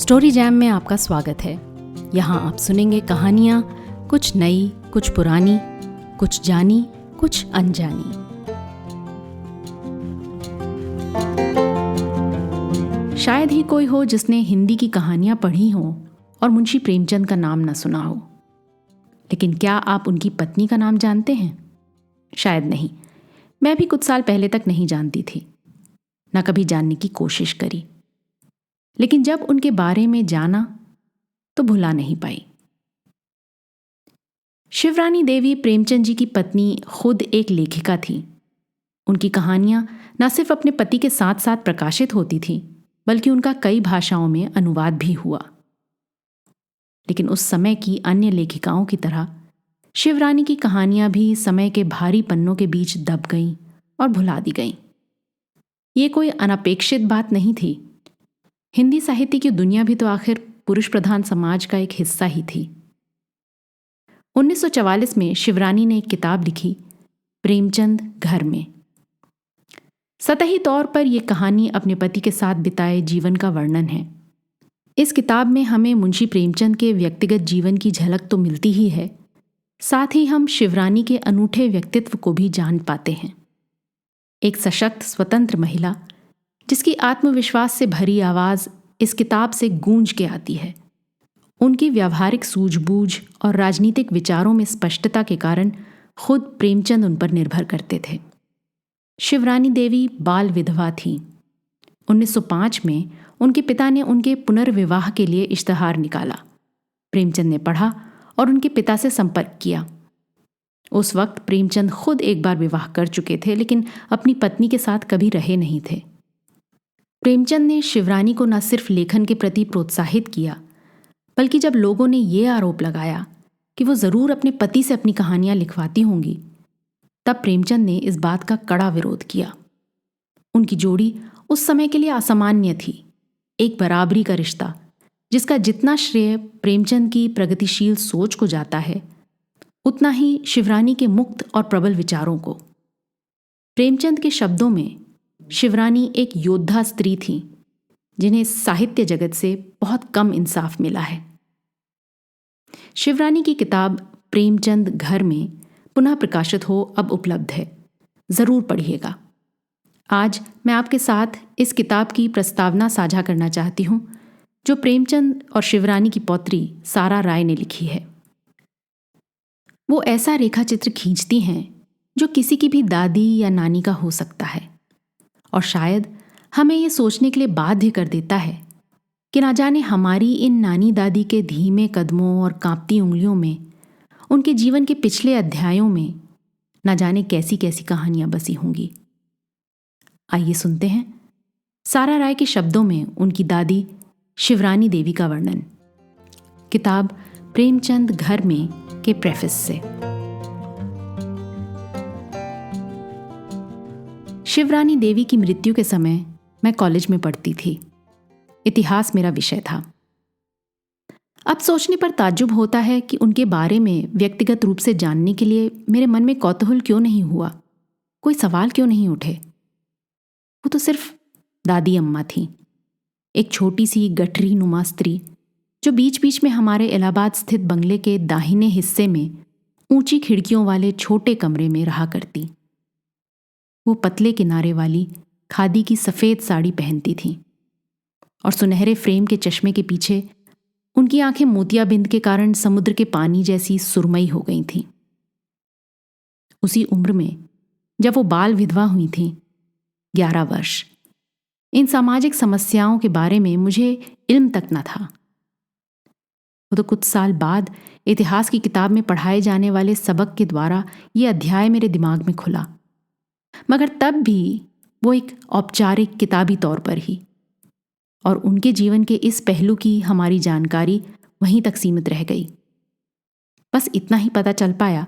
Story jam में आपका स्वागत है। यहाँ आप सुनेंगे कहानियाँ, कुछ नई, कुछ पुरानी, कुछ जानी, कुछ अनजानी। शायद ही कोई हो जिसने हिंदी की कहानियाँ पढ़ी हों और मुंशी प्रेमचंद का नाम न सुना हो। लेकिन क्या आप उनकी पत्नी का नाम जानते हैं? शायद नहीं। मैं भी कुछ साल पहले तक नहीं जानती थी, न कभी जानने की कोशिश करी। लेकिन जब उनके बारे में जाना तो भुला नहीं पाई। शिवरानी देवी प्रेमचंद जी की पत्नी खुद एक लेखिका थी। उनकी कहानियां न सिर्फ अपने पति के साथ साथ प्रकाशित होती थीं, बल्कि उनका कई भाषाओं में अनुवाद भी हुआ। लेकिन उस समय की अन्य लेखिकाओं की तरह शिवरानी की कहानियां भी समय के भारी पन्नों के बीच दब गईं और भुला दी गईं। ये कोई अनपेक्षित बात नहीं थी। हिंदी साहित्य की दुनिया भी तो आखिर पुरुष प्रधान समाज का एक हिस्सा ही थी। 1944 में शिवरानी ने एक किताब लिखी, प्रेमचंद घर में। सतही तौर पर यह कहानी अपने पति के साथ बिताए जीवन का वर्णन है। इस किताब में हमें मुंशी प्रेमचंद के व्यक्तिगत जीवन की झलक तो मिलती ही है, साथ ही हम शिवरानी के अनूठे व्यक्तित्व को भी जान पाते हैं। एक सशक्त स्वतंत्र महिला जिसकी आत्मविश्वास से भरी आवाज़ इस किताब से गूंज के आती है। उनकी व्यावहारिक सूझबूझ और राजनीतिक विचारों में स्पष्टता के कारण खुद प्रेमचंद उन पर निर्भर करते थे। शिवरानी देवी बाल विधवा थीं। 1905 में उनके पिता ने उनके पुनर्विवाह के लिए इश्तहार निकाला। प्रेमचंद ने पढ़ा और उनके पिता से संपर्क किया। उस वक्त प्रेमचंद खुद एक बार विवाह कर चुके थे, लेकिन अपनी पत्नी के साथ कभी रहे नहीं थे। प्रेमचंद ने शिवरानी को न सिर्फ लेखन के प्रति प्रोत्साहित किया, बल्कि जब लोगों ने ये आरोप लगाया कि वो ज़रूर अपने पति से अपनी कहानियां लिखवाती होंगी, तब प्रेमचंद ने इस बात का कड़ा विरोध किया। उनकी जोड़ी उस समय के लिए असामान्य थी, एक बराबरी का रिश्ता, जिसका जितना श्रेय प्रेमचंद की प्रगतिशील सोच को जाता है, उतना ही शिवरानी के मुक्त और प्रबल विचारों को। प्रेमचंद के शब्दों में शिवरानी एक योद्धा स्त्री थी, जिन्हें साहित्य जगत से बहुत कम इंसाफ मिला है। शिवरानी की किताब प्रेमचंद घर में पुनः प्रकाशित हो अब उपलब्ध है, ज़रूर पढ़िएगा। आज मैं आपके साथ इस किताब की प्रस्तावना साझा करना चाहती हूँ, जो प्रेमचंद और शिवरानी की पौत्री सारा राय ने लिखी है। वो ऐसा रेखाचित्र खींचती हैं जो किसी की भी दादी या नानी का हो सकता है, और शायद हमें ये सोचने के लिए बाध्य कर देता है कि ना जाने हमारी इन नानी दादी के धीमे कदमों और कांपती उंगलियों में, उनके जीवन के पिछले अध्यायों में ना जाने कैसी कैसी कहानियां बसी होंगी। आइए सुनते हैं सारा राय के शब्दों में उनकी दादी शिवरानी देवी का वर्णन, किताब प्रेमचंद घर में के प्रेफेस से। शिवरानी देवी की मृत्यु के समय मैं कॉलेज में पढ़ती थी। इतिहास मेरा विषय था। अब सोचने पर ताज्जुब होता है कि उनके बारे में व्यक्तिगत रूप से जानने के लिए मेरे मन में कौतूहल क्यों नहीं हुआ, कोई सवाल क्यों नहीं उठे। वो तो सिर्फ दादी अम्मा थी, एक छोटी सी गठरी नुमा स्त्री जो बीच बीच में हमारे इलाहाबाद स्थित बंगले के दाहिने हिस्से में ऊंची खिड़कियों वाले छोटे कमरे में रहा करती। वो पतले किनारे वाली खादी की सफ़ेद साड़ी पहनती थीं और सुनहरे फ्रेम के चश्मे के पीछे उनकी आंखें मोतियाबिंद के कारण समुद्र के पानी जैसी सुरमई हो गई थीं। उसी उम्र में जब वो बाल विधवा हुई थीं, 11 वर्ष, इन सामाजिक समस्याओं के बारे में मुझे इल्म तक न था। वो तो कुछ साल बाद इतिहास की किताब में पढ़ाए जाने वाले सबक के द्वारा ये अध्याय मेरे दिमाग में खुला, मगर तब भी वो एक औपचारिक किताबी तौर पर ही, और उनके जीवन के इस पहलू की हमारी जानकारी वहीं तक सीमित रह गई। बस इतना ही पता चल पाया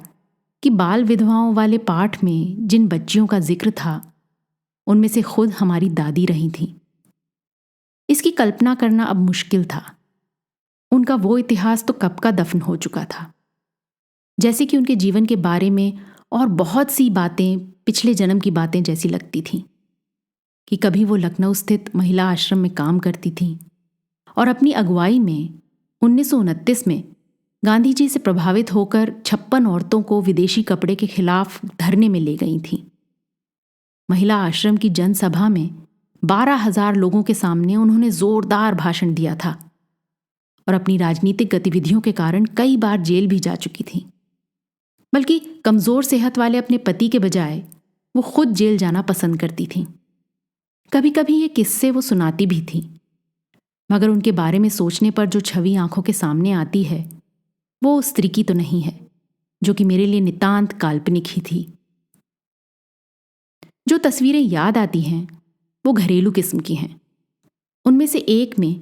कि बाल विधवाओं वाले पाठ में जिन बच्चियों का जिक्र था, उनमें से खुद हमारी दादी रही थीं। इसकी कल्पना करना अब मुश्किल था। उनका वो इतिहास तो कब का दफन हो चुका था। जैसे कि उनके जीवन के बारे में और बहुत सी बातें पिछले जन्म की बातें जैसी लगती थीं, कि कभी वो लखनऊ स्थित महिला आश्रम में काम करती थीं और अपनी अगुवाई में 1929 में गांधी जी से प्रभावित होकर 56 औरतों को विदेशी कपड़े के खिलाफ धरने में ले गई थीं। महिला आश्रम की जनसभा में 12,000 लोगों के सामने उन्होंने जोरदार भाषण दिया था और अपनी राजनीतिक गतिविधियों के कारण कई बार जेल भी जा चुकी थीं। बल्कि कमजोर सेहत वाले अपने पति के बजाय वो खुद जेल जाना पसंद करती थीं। कभी कभी ये किस्से वो सुनाती भी थीं, मगर उनके बारे में सोचने पर जो छवि आंखों के सामने आती है वो उस स्त्री की तो नहीं है, जो कि मेरे लिए नितांत काल्पनिक ही थी। जो तस्वीरें याद आती हैं वो घरेलू किस्म की हैं। उनमें से एक में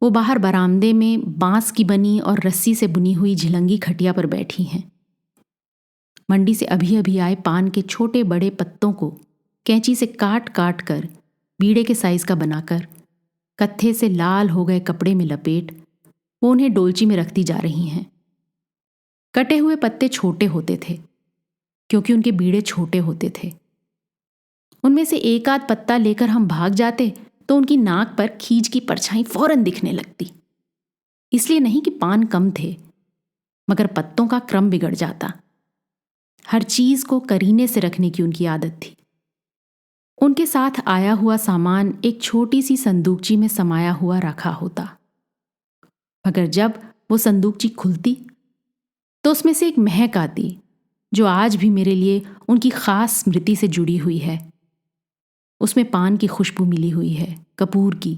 वो बाहर बरामदे में बांस की बनी और रस्सी से बुनी हुई झिलंगी खटिया पर बैठी हैं। मंडी से अभी अभी आए पान के छोटे बड़े पत्तों को कैंची से काट काट कर बीड़े के साइज का बनाकर कत्थे से लाल हो गए कपड़े में लपेट वो उन्हें डोलची में रखती जा रही हैं। कटे हुए पत्ते छोटे होते थे क्योंकि उनके बीड़े छोटे होते थे। उनमें से एक आध पत्ता लेकर हम भाग जाते तो उनकी नाक पर खींच की परछाई फौरन दिखने लगती। इसलिए नहीं कि पान कम थे, मगर पत्तों का क्रम बिगड़ जाता। हर चीज को करीने से रखने की उनकी आदत थी। उनके साथ आया हुआ सामान एक छोटी सी संदूकची में समाया हुआ रखा होता, मगर जब वो संदूकची खुलती तो उसमें से एक महक आती जो आज भी मेरे लिए उनकी खास स्मृति से जुड़ी हुई है। उसमें पान की खुशबू मिली हुई है, कपूर की,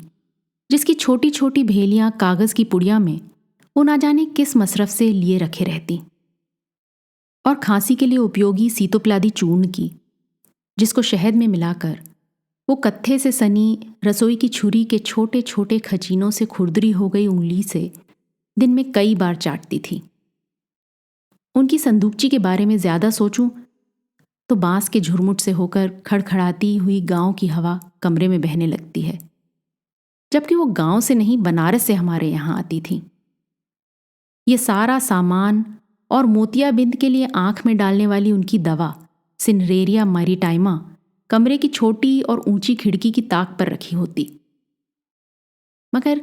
जिसकी छोटी छोटी भेलियां कागज की पुड़िया में वो ना जाने किस मसरफ से लिए रखे रहती, और खांसी के लिए उपयोगी सीतोप्लादी चूर्ण की, जिसको शहद में मिलाकर वो कत्थे से सनी रसोई की छुरी के छोटे छोटे खचीनों से खुरदरी हो गई उंगली से दिन में कई बार चाटती थी। उनकी संदूकची के बारे में ज्यादा सोचूं तो बांस के झुरमुट से होकर खड़खड़ाती हुई गांव की हवा कमरे में बहने लगती है, जबकि वो गांव से नहीं बनारस से हमारे यहाँ आती थी। ये सारा सामान और मोतियाबिंद के लिए आंख में डालने वाली उनकी दवा सिनरेरिया मैरिटाइमा कमरे की छोटी और ऊंची खिड़की की ताक पर रखी होती। मगर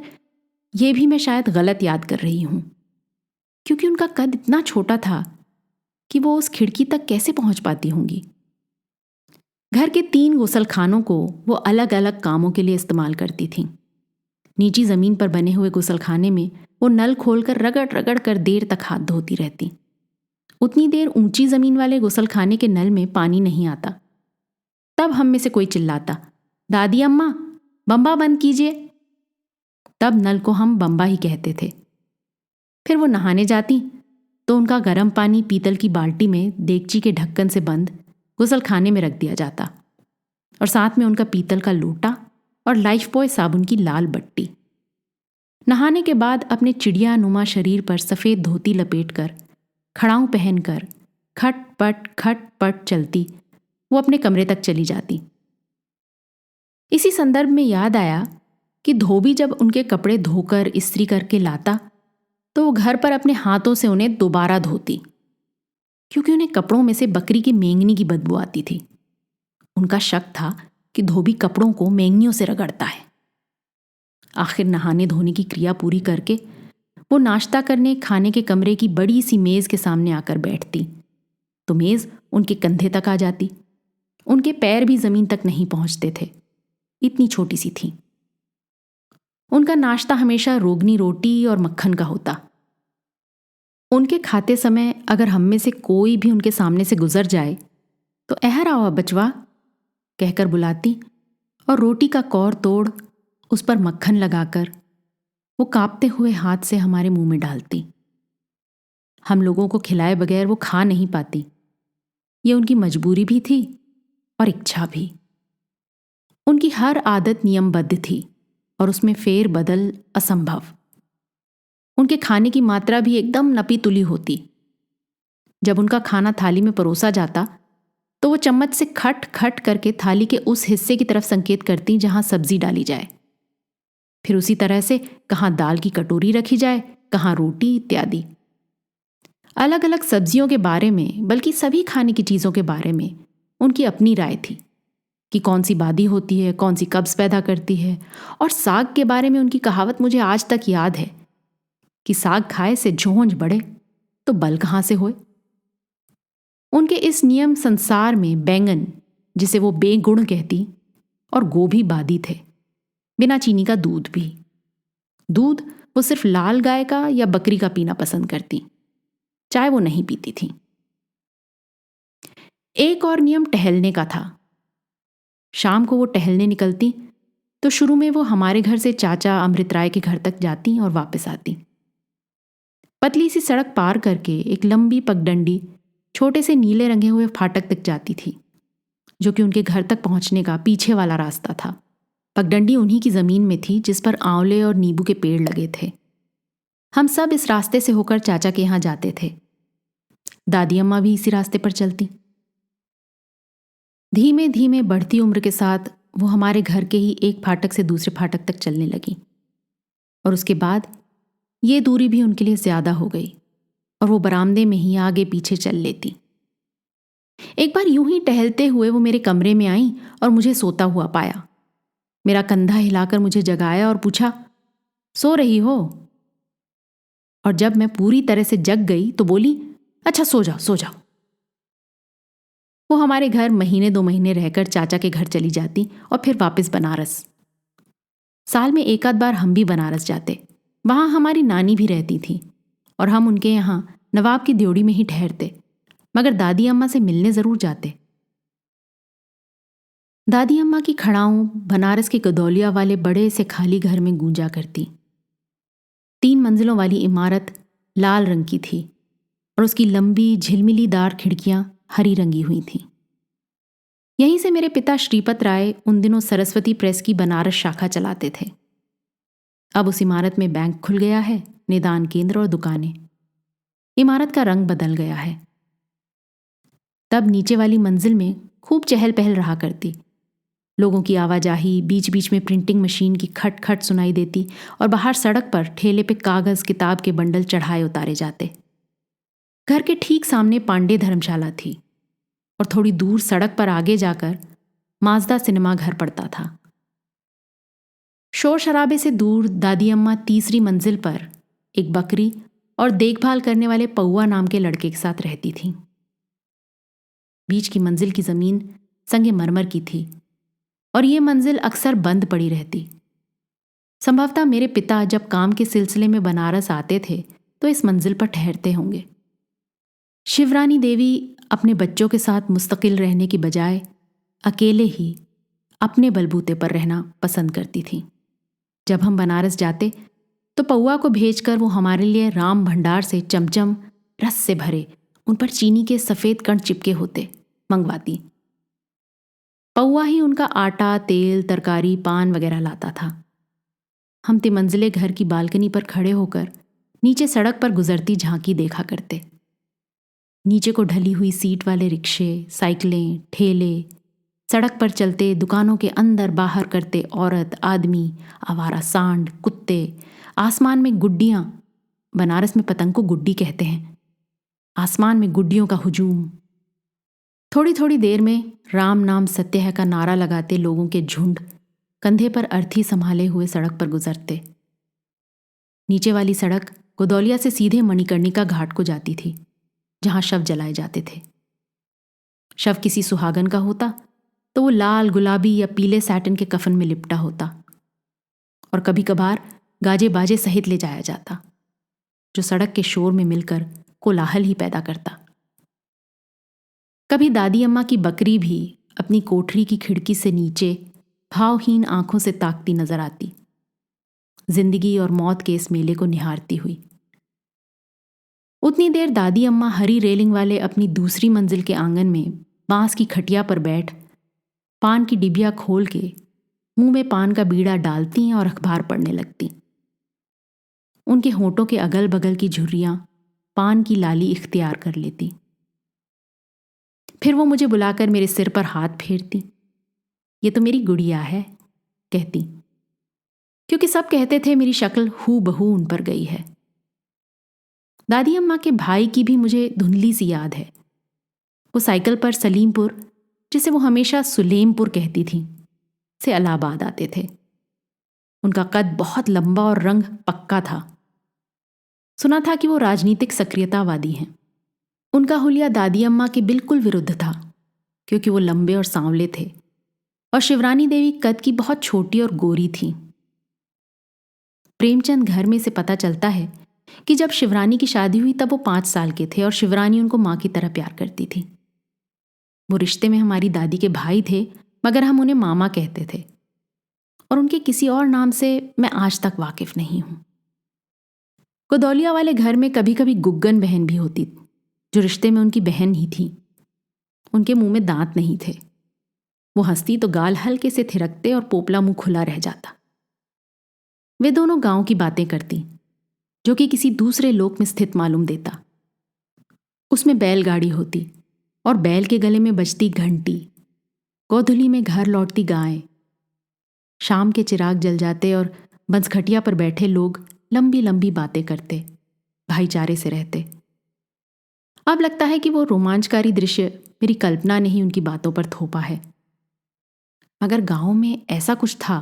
यह भी मैं शायद गलत याद कर रही हूं, क्योंकि उनका कद इतना छोटा था कि वो उस खिड़की तक कैसे पहुंच पाती होंगी। घर के 3 गुसलखानों को वो अलग अलग कामों के लिए इस्तेमाल करती थीं। नीची जमीन पर बने हुए गुसलखाने में वो नल खोलकर रगड़ रगड़ कर देर तक हाथ धोती रहती। उतनी देर ऊंची जमीन वाले गुसलखाने के नल में पानी नहीं आता। तब हम में से कोई चिल्लाता, दादी अम्मा बम्बा बंद कीजिए। तब नल को हम बम्बा ही कहते थे। फिर वो नहाने जाती तो उनका गर्म पानी पीतल की बाल्टी में देगची के ढक्कन से बंद गुसलखाने में रख दिया जाता, और साथ में उनका पीतल का लोटा और लाइफबॉय साबुन की लाल बट्टी। नहाने के बाद अपने चिड़िया नुमा शरीर पर सफ़ेद धोती लपेटकर खड़ाऊं पहनकर खट पट चलती वो अपने कमरे तक चली जाती। इसी संदर्भ में याद आया कि धोबी जब उनके कपड़े धोकर इस्त्री करके लाता तो वो घर पर अपने हाथों से उन्हें दोबारा धोती, क्योंकि उन्हें कपड़ों में से बकरी की मेंगनी की बदबू आती थी। उनका शक था कि धोबी कपड़ों को मेंगनियों से रगड़ता है। आखिर नहाने धोने की क्रिया पूरी करके वो नाश्ता करने खाने के कमरे की बड़ी सी मेज के सामने आकर बैठती तो मेज उनके कंधे तक आ जाती। उनके पैर भी जमीन तक नहीं पहुंचते थे, इतनी छोटी सी थी। उनका नाश्ता हमेशा रोगनी रोटी और मक्खन का होता। उनके खाते समय अगर हम में से कोई भी उनके सामने से गुजर जाए तो एहर आवा बचवा कहकर बुलाती और रोटी का कौर तोड़ उस पर मक्खन लगाकर वो कांपते हुए हाथ से हमारे मुंह में डालती। हम लोगों को खिलाए बगैर वो खा नहीं पाती। ये उनकी मजबूरी भी थी और इच्छा भी। उनकी हर आदत नियमबद्ध थी और उसमें फेर बदल असंभव। उनके खाने की मात्रा भी एकदम नपी तुली होती। जब उनका खाना थाली में परोसा जाता तो वो चम्मच से खट खट करके थाली के उस हिस्से की तरफ संकेत करती जहां सब्जी डाली जाए। फिर उसी तरह से कहां दाल की कटोरी रखी जाए, कहां रोटी इत्यादि। अलग अलग सब्जियों के बारे में, बल्कि सभी खाने की चीजों के बारे में उनकी अपनी राय थी। कि कौन सी बादी होती है, कौन सी कब्ज पैदा करती है। और साग के बारे में उनकी कहावत मुझे आज तक याद है कि साग खाए से जोंज बढ़े तो बल कहाँ से होए। उनके इस नियम संसार में बैंगन, जिसे वो बेगुण कहती, और गोभी बादी थे। बिना चीनी का दूध भी। दूध वो सिर्फ लाल गाय का या बकरी का पीना पसंद करती, चाय वो नहीं पीती थी। एक और नियम टहलने का था। शाम को वो टहलने निकलती तो शुरू में वो हमारे घर से चाचा अमृत राय के घर तक जाती और वापस आती। पतली सी सड़क पार करके एक लंबी पगडंडी छोटे से नीले रंगे हुए फाटक तक जाती थी, जो कि उनके घर तक पहुंचने का पीछे वाला रास्ता था। पगडंडी उन्हीं की जमीन में थी जिस पर आंवले और नींबू के पेड़ लगे थे। हम सब इस रास्ते से होकर चाचा के यहाँ जाते थे। दादी अम्मा भी इसी रास्ते पर चलती। धीमे धीमे बढ़ती उम्र के साथ वो हमारे घर के ही एक फाटक से दूसरे फाटक तक चलने लगी, और उसके बाद ये दूरी भी उनके लिए ज्यादा हो गई और वो बरामदे में ही आगे पीछे चल लेती। एक बार यूं ही टहलते हुए वो मेरे कमरे में आई और मुझे सोता हुआ पाया। मेरा कंधा हिलाकर मुझे जगाया और पूछा, सो रही हो? और जब मैं पूरी तरह से जग गई तो बोली, अच्छा सो जाओ सो जाओ। वो हमारे घर महीने 2 महीने रहकर चाचा के घर चली जाती और फिर वापस बनारस। साल में एक आध बार हम भी बनारस जाते। वहां हमारी नानी भी रहती थी और हम उनके यहाँ नवाब की ड्योढ़ी में ही ठहरते, मगर दादी अम्मा से मिलने जरूर जाते। दादी अम्मा की खड़ाऊं बनारस के गदौलिया वाले बड़े से खाली घर में गूंजा करती। 3 मंजिलों वाली इमारत लाल रंग की थी और उसकी लंबी झिलमिलीदार खिड़कियां हरी रंगी हुई थीं। यहीं से मेरे पिता श्रीपत राय उन दिनों सरस्वती प्रेस की बनारस शाखा चलाते थे। अब उस इमारत में बैंक खुल गया है, निदान केंद्र और दुकानें। इमारत का रंग बदल गया है। तब नीचे वाली मंजिल में खूब चहल पहल रहा करती। लोगों की आवाजाही, बीच बीच में प्रिंटिंग मशीन की खट खट सुनाई देती और बाहर सड़क पर ठेले पे कागज किताब के बंडल चढ़ाए उतारे जाते। घर के ठीक सामने पांडे धर्मशाला थी और थोड़ी दूर सड़क पर आगे जाकर माजदा सिनेमा घर पड़ता था। शोर शराबे से दूर दादी अम्मा तीसरी मंजिल पर एक बकरी और देखभाल करने वाले पौआ नाम के लड़के के साथ रहती थीं। बीच की मंजिल की जमीन संगे मरमर की थी और ये मंजिल अक्सर बंद पड़ी रहती। संभवतः मेरे पिता जब काम के सिलसिले में बनारस आते थे तो इस मंजिल पर ठहरते होंगे। शिवरानी देवी अपने बच्चों के साथ मुस्तकिल रहने की बजाय अकेले ही अपने बलबूते पर रहना पसंद करती थी। जब हम बनारस जाते तो पौआ को भेजकर वो हमारे लिए राम भंडार से चमचम रस से भरे, उन पर चीनी के सफ़ेद कण चिपके होते, मंगवाती। पौआ ही उनका आटा, तेल, तरकारी, पान वगैरह लाता था। हम तिमंजिले घर की बालकनी पर खड़े होकर नीचे सड़क पर गुजरती झांकी देखा करते। नीचे को ढली हुई सीट वाले रिक्शे, साइकिलें, ठेले, सड़क पर चलते, दुकानों के अंदर बाहर करते औरत, आदमी, आवारा सांड, कुत्ते, आसमान में गुड्डियां, बनारस में पतंग को गुड्डी कहते हैं, आसमान में गुड्डियों का हुजूम। थोड़ी थोड़ी देर में राम नाम सत्य है का नारा लगाते लोगों के झुंड कंधे पर अर्थी संभाले हुए सड़क पर गुजरते। नीचे वाली सड़क गोदौलिया से सीधे मणिकर्णिका घाट को जाती थी, जहां शव जलाए जाते थे। शव किसी सुहागन का होता तो वो लाल, गुलाबी या पीले सैटिन के कफन में लिपटा होता और कभी कभार गाजे बाजे सहित ले जाया जाता, जो सड़क के शोर में मिलकर कोलाहल ही पैदा करता। कभी दादी अम्मा की बकरी भी अपनी कोठरी की खिड़की से नीचे भावहीन आंखों से ताकती नजर आती, जिंदगी और मौत के इस मेले को निहारती हुई। उतनी देर दादी अम्मा हरी रेलिंग वाले अपनी दूसरी मंजिल के आंगन में बांस की खटिया पर बैठ पान की डिबिया खोल के मुंह में पान का बीड़ा डालती और अखबार पढ़ने लगती। उनके होंठों के अगल बगल की झुर्रियां पान की लाली इख्तियार कर लेती। फिर वो मुझे बुलाकर मेरे सिर पर हाथ फेरती। ये तो मेरी गुड़िया है, कहती, क्योंकि सब कहते थे मेरी शक्ल हू बहू उन पर गई है। दादी अम्मा के भाई की भी मुझे धुंधली सी याद है। वो साइकिल पर सलीमपुर जिसे वो हमेशा सुलेमपुर कहती थी, से इलाहाबाद आते थे। उनका कद बहुत लंबा और रंग पक्का था। सुना था कि वो राजनीतिक सक्रियतावादी हैं। उनका हुलिया दादी अम्मा के बिल्कुल विरुद्ध था, क्योंकि वो लंबे और सांवले थे और शिवरानी देवी कद की बहुत छोटी और गोरी थी। प्रेमचंद घर में से पता चलता है कि जब शिवरानी की शादी हुई तब वो 5 साल के थे और शिवरानी उनको माँ की तरह प्यार करती थी। वो रिश्ते में हमारी दादी के भाई थे, मगर हम उन्हें मामा कहते थे और उनके किसी और नाम से मैं आज तक वाकिफ नहीं हूं। गोदौलिया वाले घर में कभी कभी गुग्गन बहन भी होती, जो रिश्ते में उनकी बहन ही थी। उनके मुंह में दांत नहीं थे। वो हंसती तो गाल हल्के से थिरकते और पोपला मुंह खुला रह जाता। वे दोनों गांव की बातें करती, जो कि किसी दूसरे लोक में स्थित मालूम देता। उसमें बैलगाड़ी होती और बैल के गले में बजती घंटी, गोधुली में घर लौटती गाय, शाम के चिराग जल जाते और बंसखटिया पर बैठे लोग लंबी लंबी बातें करते, भाईचारे से रहते। अब लगता है कि वो रोमांचकारी दृश्य मेरी कल्पना ने ही उनकी बातों पर थोपा है। मगर गांव में ऐसा कुछ था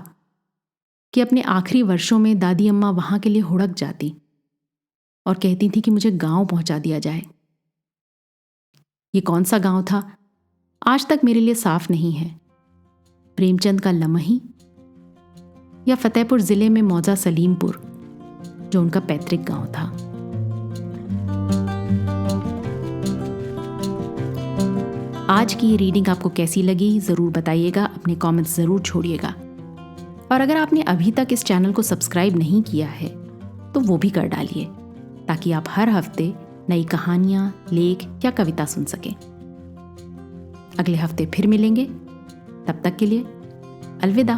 कि अपने आखिरी वर्षों में दादी अम्मा वहां के लिए हुड़क जाती और कहती थी कि मुझे गांव पहुंचा दिया जाए। ये कौन सा गांव था आज तक मेरे लिए साफ नहीं है। प्रेमचंद का लमही या फतेहपुर जिले में मौजा सलीमपुर, जो उनका पैतृक गांव था। आज की ये रीडिंग आपको कैसी लगी ज़रूर बताइएगा, अपने कमेंट्स ज़रूर छोड़िएगा। और अगर आपने अभी तक इस चैनल को सब्सक्राइब नहीं किया है तो वो भी कर डालिए, ताकि आप हर हफ्ते नई कहानियां, लेख या कविता सुन सकें। अगले हफ्ते फिर मिलेंगे, तब तक के लिए अलविदा।